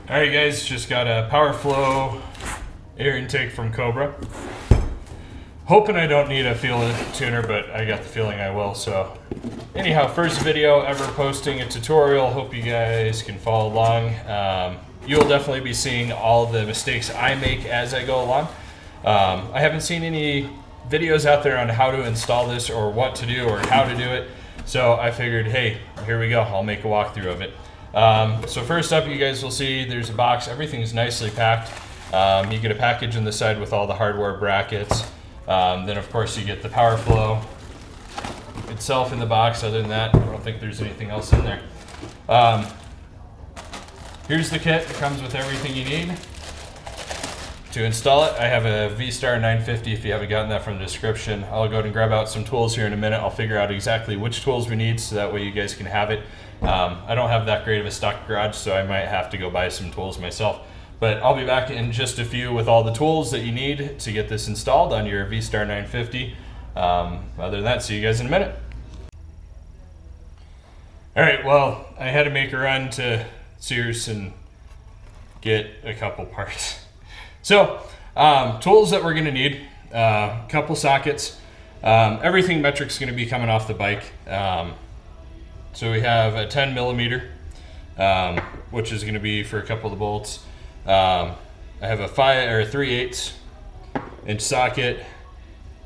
Alright guys, just got a PowerFlo air intake from Cobra. Hoping I don't need a fuel tuner, but I got the feeling I will. So anyhow, first video ever posting a tutorial. Hope you guys can follow along. You'll definitely be seeing all the mistakes I make as I go along. I haven't seen any videos out there on how to install this or what to do or how to do it. So I figured, hey, here we go. I'll make a walkthrough of it. So first up, you guys will see there's a box. Everything's nicely packed. You get a package on the side with all the hardware brackets. Then of course you get the PowerFlo itself in the box. Other than that, I don't think there's anything else in there. Here's the kit. It comes with everything you need to install it. I have a V-Star 950 if you haven't gotten that from the description. I'll go ahead and grab out some tools here in a minute. I'll figure out exactly which tools we need so that way you guys can have it. I don't have that great of a stock garage, so I might have to go buy some tools myself. But I'll be back in just a few with all the tools that you need to get this installed on your V-Star 950. Other than that, see you guys in a minute. Alright, well, I had to make a run to Sears and get a couple parts. So, tools that we're going to need, a couple sockets. Everything metric's going to be coming off the bike. So we have a 10 millimeter, which is going to be for a couple of the bolts. I have a 3/8 inch socket.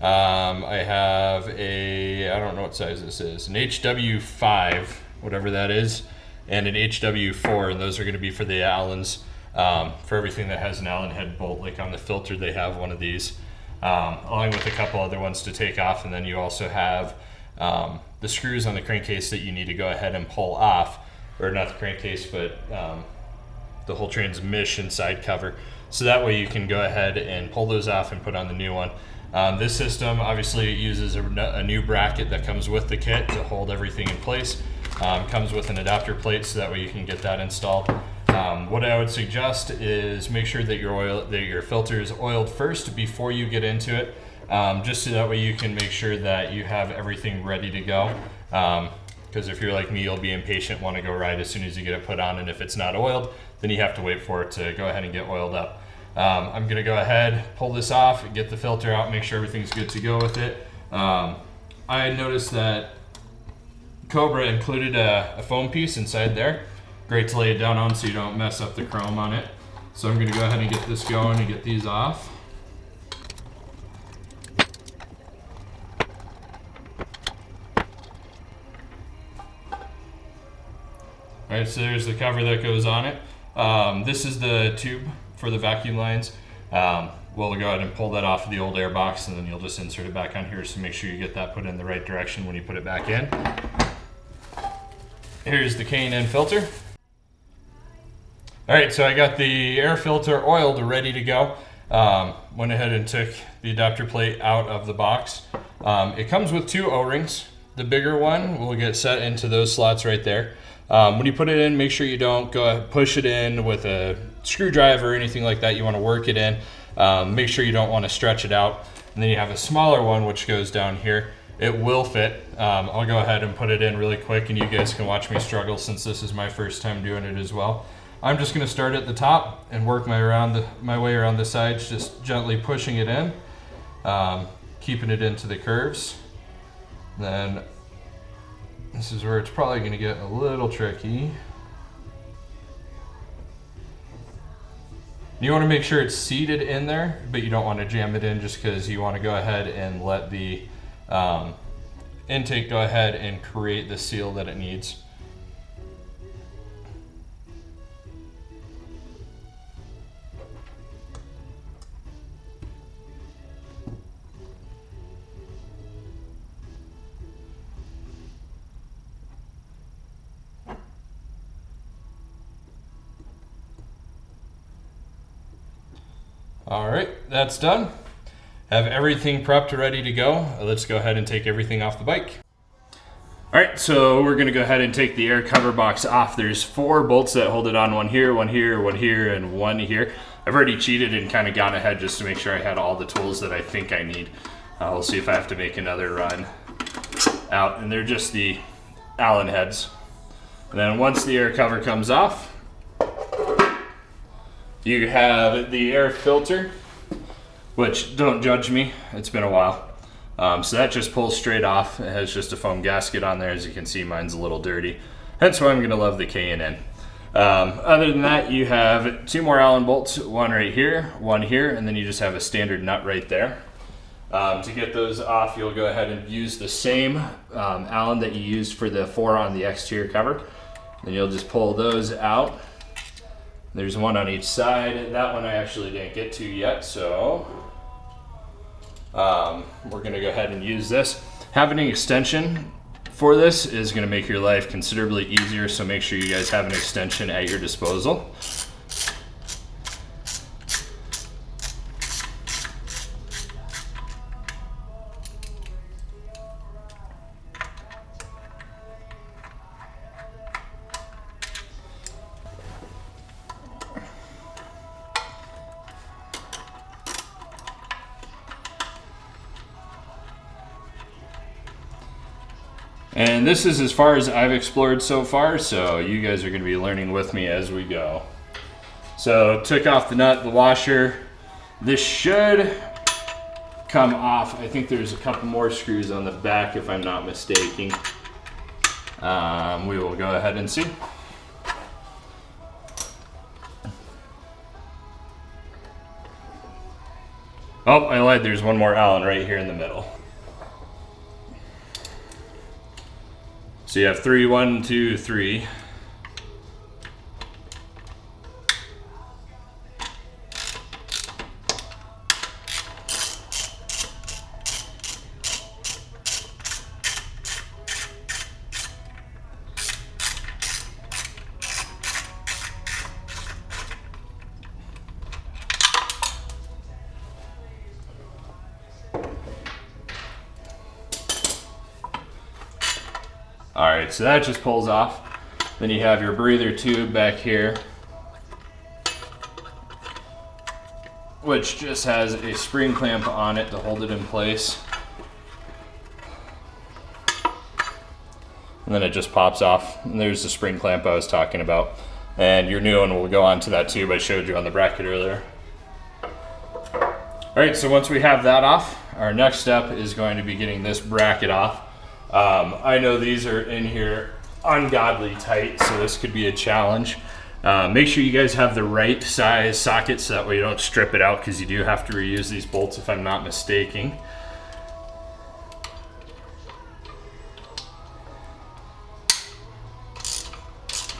I have I don't know what size this is, an HW5, whatever that is, and an HW4, and those are going to be for the Allens. For everything that has an Allen head bolt, like on the filter, they have one of these, along with a couple other ones to take off. And then you also have the screws on the crankcase that you need to go ahead and pull off, or not the crankcase, but the whole transmission side cover. So that way you can go ahead and pull those off and put on the new one. This system obviously uses a new bracket that comes with the kit to hold everything in place. Comes with an adapter plate, so that way you can get that installed. What I would suggest is make sure that your filter is oiled first before you get into it, just so that way you can make sure that you have everything ready to go. Because if you're like me, you'll be impatient, want to go right as soon as you get it put on, and if it's not oiled, then you have to wait for it to go ahead and get oiled up. I'm going to go ahead, pull this off, get the filter out, make sure everything's good to go with it. I noticed that Cobra included a foam piece inside there. Great to lay it down on so you don't mess up the chrome on it. So I'm going to go ahead and get this going and get these off. Alright, so there's the cover that goes on it. This is the tube for the vacuum lines. We'll go ahead and pull that off of the old air box, and then you'll just insert it back on here, so make sure you get that put in the right direction when you put it back in. Here's the K&N filter. Alright, so I got the air filter oiled, ready to go. Went ahead and took the adapter plate out of the box. It comes with two O-rings. The bigger one will get set into those slots right there. When you put it in, make sure you don't go push it in with a screwdriver or anything like that. You want to work it in. Make sure you don't want to stretch it out. And then you have a smaller one which goes down here. It will fit. I'll go ahead and put it in really quick, and you guys can watch me struggle since this is my first time doing it as well. I'm just going to start at the top and work my way around the sides, just gently pushing it in, keeping it into the curves. Then this is where it's probably going to get a little tricky. You want to make sure it's seated in there, but you don't want to jam it in, just because you want to go ahead and let the intake go ahead and create the seal that it needs. All right, that's done. Have everything prepped, ready to go. Let's go ahead and take everything off the bike. All right, so we're gonna go ahead and take the air cover box off. There's 4 bolts that hold it on, one here, one here, one here, and one here. I've already cheated and kind of gone ahead just to make sure I had all the tools that I think I need. We'll see if I have to make another run out, and they're just the Allen heads. And then once the air cover comes off, You have the air filter, which, don't judge me, it's been a while. So that just pulls straight off. It has just a foam gasket on there. As you can see, mine's a little dirty. Hence why I'm gonna love the K&N. Other than that, you have 2 more Allen bolts, one right here, one here, and then you just have a standard nut right there. To get those off, you'll go ahead and use the same Allen that you used for the 4 on the exterior cover. Then you'll just pull those out. There's one on each side. That one I actually didn't get to yet, so we're gonna go ahead and use this. Having an extension for this is gonna make your life considerably easier, so make sure you guys have an extension at your disposal. And this is as far as I've explored so far, so you guys are going to be learning with me as we go. So took off the nut, the washer. This should come off. I think there's a couple more screws on the back if I'm not mistaken. We will go ahead and see. Oh, I lied, there's one more Allen right here in the middle. So you have 3, 1, 2, 3. All right, so that just pulls off. Then you have your breather tube back here, which just has a spring clamp on it to hold it in place. And then it just pops off. And there's the spring clamp I was talking about. And your new one will go onto that tube I showed you on the bracket earlier. All right, so once we have that off, our next step is going to be getting this bracket off. I know these are in here ungodly tight, so this could be a challenge. Make sure you guys have the right size sockets so that way you don't strip it out, because you do have to reuse these bolts if I'm not mistaken.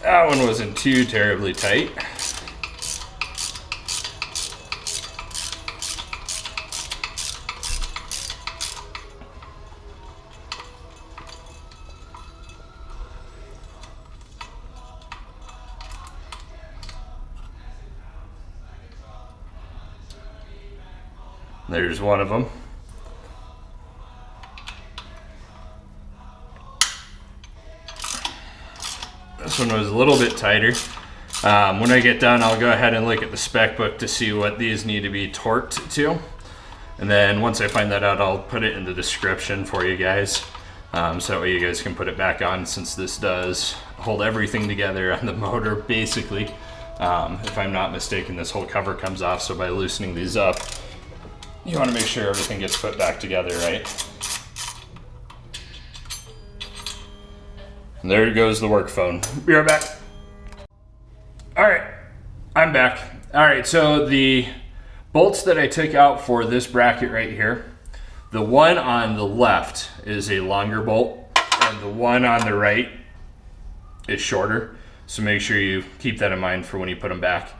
That one wasn't too terribly tight. There's one of them. This one was a little bit tighter. When I get done, I'll go ahead and look at the spec book to see what these need to be torqued to. And then once I find that out, I'll put it in the description for you guys. So that way you guys can put it back on, since this does hold everything together on the motor, basically. If I'm not mistaken, this whole cover comes off, so by loosening these up, you want to make sure everything gets put back together, right? And there goes the work phone. Be right back. All right, I'm back. All right, so the bolts that I took out for this bracket right here, the one on the left is a longer bolt, and the one on the right is shorter. So make sure you keep that in mind for when you put them back.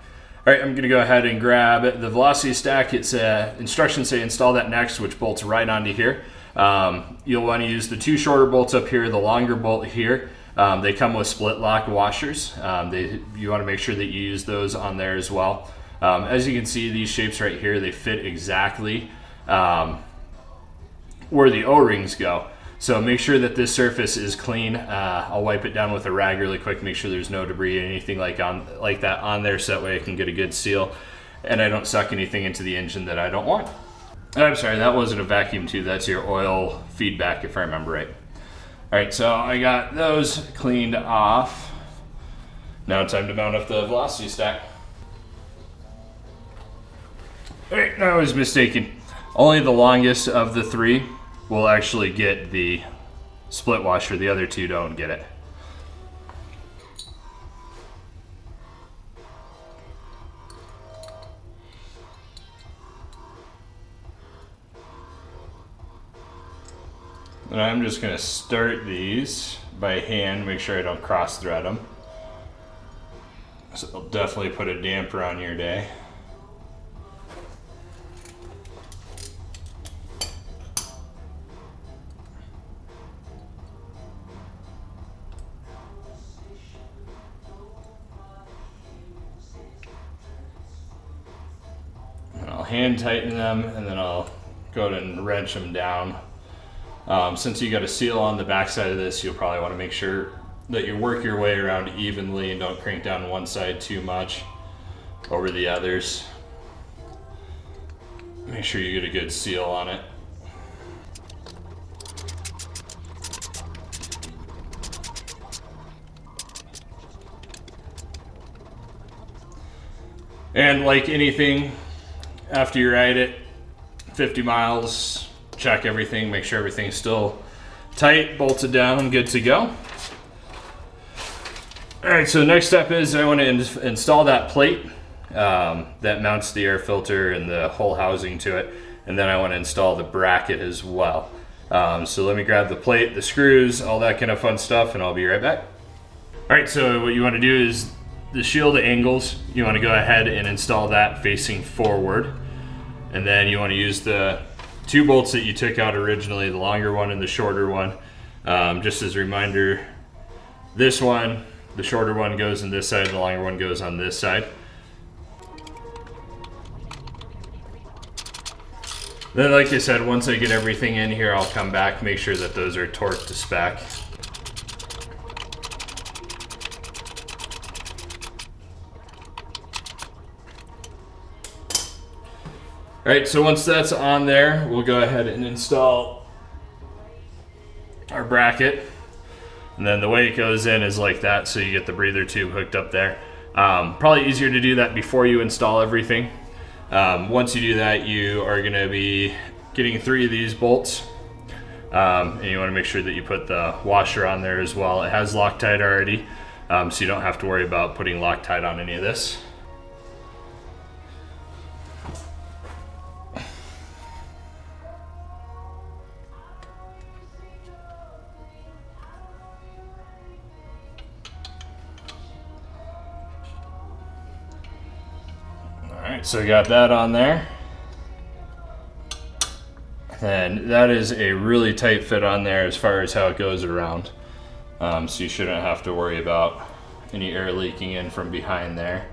All right, I'm gonna go ahead and grab the velocity stack. It's instructions say install that next, which bolts right onto here. You'll want to use the 2 shorter bolts up here, the longer bolt here. They come with split lock washers. You want to make sure that you use those on there as well. As you can see, these shapes right here, they fit exactly where the O-rings go. So make sure that this surface is clean. I'll wipe it down with a rag really quick, make sure there's no debris or anything like that on there, so that way I can get a good seal and I don't suck anything into the engine that I don't want. I'm sorry, that wasn't a vacuum tube, that's your oil feedback if I remember right. All right, so I got those cleaned off. Now it's time to mount up the velocity stack. Right, I was mistaken. Only the longest of the three will actually get the split washer. The other two don't get it. And I'm just going to start these by hand, make sure I don't cross thread them. So it'll definitely put a damper on your day. And I'll hand tighten them, and then I'll go ahead and wrench them down. Since you got a seal on the back side of this, you'll probably want to make sure that you work your way around evenly and don't crank down one side too much over the others. Make sure you get a good seal on it. And like anything, after you ride it 50 miles, check everything, make sure everything's still tight, bolted down, and good to go. All right, so the next step is I want to install that plate that mounts the air filter and the whole housing to it, and then I want to install the bracket as well. So let me grab the plate, the screws, all that kind of fun stuff, and I'll be right back. All right, so what you want to do is the shield angles, you want to go ahead and install that facing forward, and then you want to use the two bolts that you took out originally, the longer one and the shorter one. Just as a reminder, this one, the shorter one goes on this side, the longer one goes on this side. Then, like I said, once I get everything in here, I'll come back, make sure that those are torqued to spec. All right, so once that's on there, we'll go ahead and install our bracket. And then the way it goes in is like that, so you get the breather tube hooked up there. Probably easier to do that before you install everything. Once you do that, you are gonna be getting 3 of these bolts. And you wanna make sure that you put the washer on there as well. It has Loctite already, so you don't have to worry about putting Loctite on any of this. So we got that on there, and that is a really tight fit on there as far as how it goes around. So you shouldn't have to worry about any air leaking in from behind there.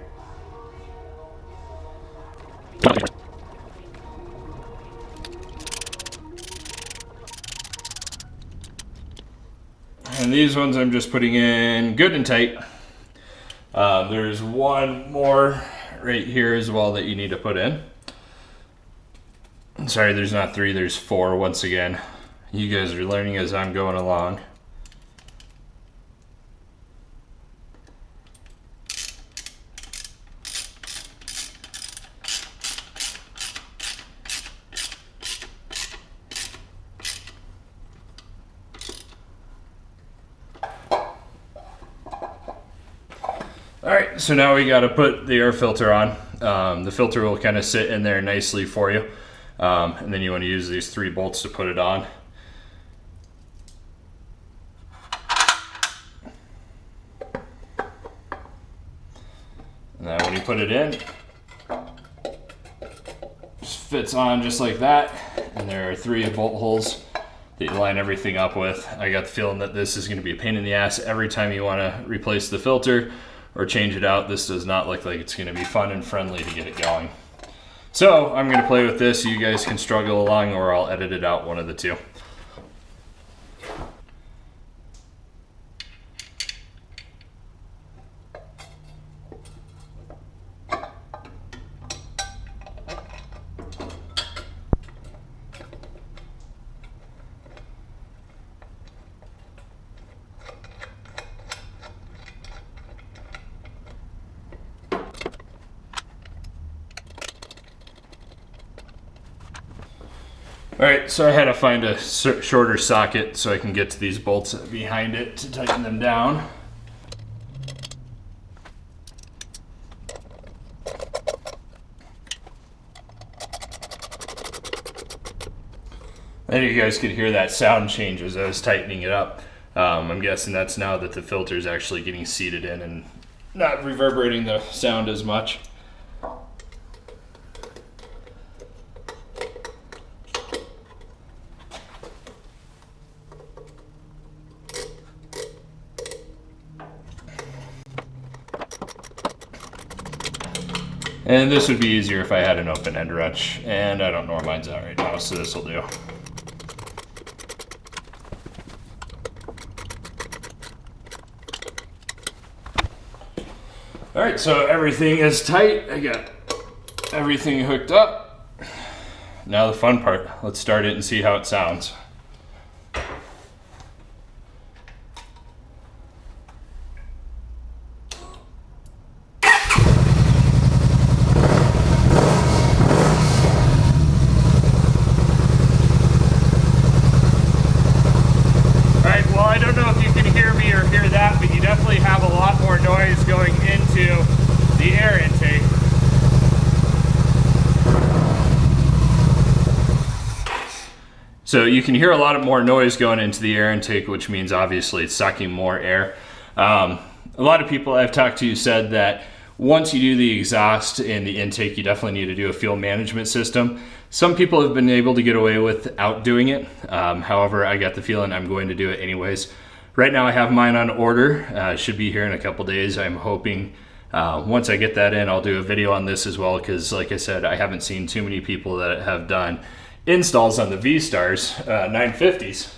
And these ones I'm just putting in good and tight. There's one more right here as well that you need to put in. Sorry, there's not 3, there's 4 once again. You guys are learning as I'm going along. All right, so now we got to put the air filter on. The filter will kind of sit in there nicely for you. And then you want to use these 3 bolts to put it on. And then when you put it in, just fits on just like that. And there are 3 bolt holes that you line everything up with. I got the feeling that this is going to be a pain in the ass every time you want to replace the filter or change it out. This does not look like it's going to be fun and friendly to get it going. So I'm going to play with this. You guys can struggle along, or I'll edit it out, one of the two. All right, so I had to find a shorter socket so I can get to these bolts behind it to tighten them down. I think you guys could hear that sound change as I was tightening it up. I'm guessing that's now that the filter is actually getting seated in and not reverberating the sound as much. And this would be easier if I had an open end wrench, and I don't know where mine's at right now, so this will do. All right, so everything is tight. I got everything hooked up. Now the fun part, let's start it and see how it sounds. I don't know if you can hear me or hear that, but you definitely have a lot more noise going into the air intake. So you can hear a lot more noise going into the air intake, which means obviously it's sucking more air. A lot of people I've talked to said that once you do the exhaust and the intake, you definitely need to do a fuel management system. Some people have been able to get away without doing it. However, I got the feeling I'm going to do it anyways. Right now I have mine on order. Should be here in a couple days. I'm hoping once I get that in, I'll do a video on this as well, because like I said, I haven't seen too many people that have done installs on the V-Stars 950s.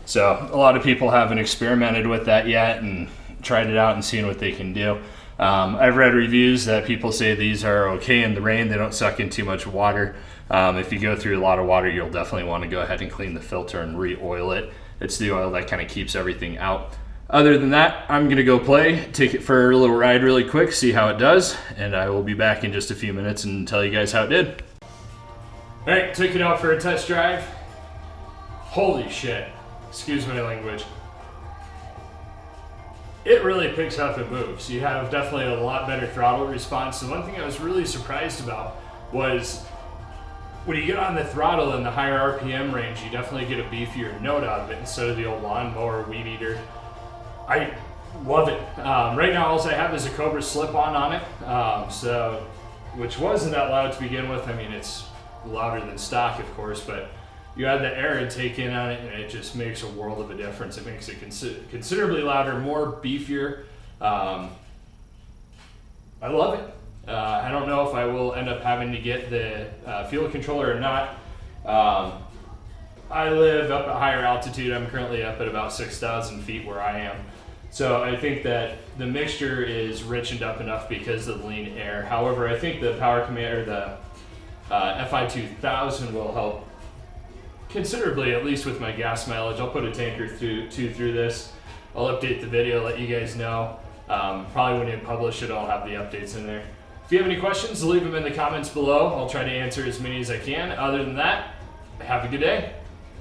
So a lot of people haven't experimented with that yet and tried it out and seen what they can do. I've read reviews that people say these are okay in the rain. They don't suck in too much water. If you go through a lot of water, you'll definitely want to go ahead and clean the filter and re-oil it. It's the oil that kind of keeps everything out. Other than that, I'm going to go take it for a little ride really quick, see how it does, and I will be back in just a few minutes and tell you guys how it did. All right, took it out for a test drive. Holy shit, excuse my language. It really picks up and moves. You have definitely a lot better throttle response. The one thing I was really surprised about was when you get on the throttle in the higher RPM range, you definitely get a beefier note out of it instead of the old lawnmower weed eater. I love it. Right now, all I have is a Cobra slip-on on it, which wasn't that loud to begin with. I mean, it's louder than stock, of course, but you add the air intake in on it, and it just makes a world of a difference. It makes it considerably louder, more beefier. I love it. I don't know if I will end up having to get the fuel controller or not. I live up at higher altitude. I'm currently up at about 6,000 feet where I am. So I think that the mixture is richened up enough because of the lean air. However, I think the Power Command or the FI 2000 will help considerably, at least with my gas mileage. I'll put a tanker through this. I'll update the video, let you guys know. Probably when you publish it, I'll have the updates in there. If you have any questions, leave them in the comments below. I'll try to answer as many as I can. Other than that, have a good day.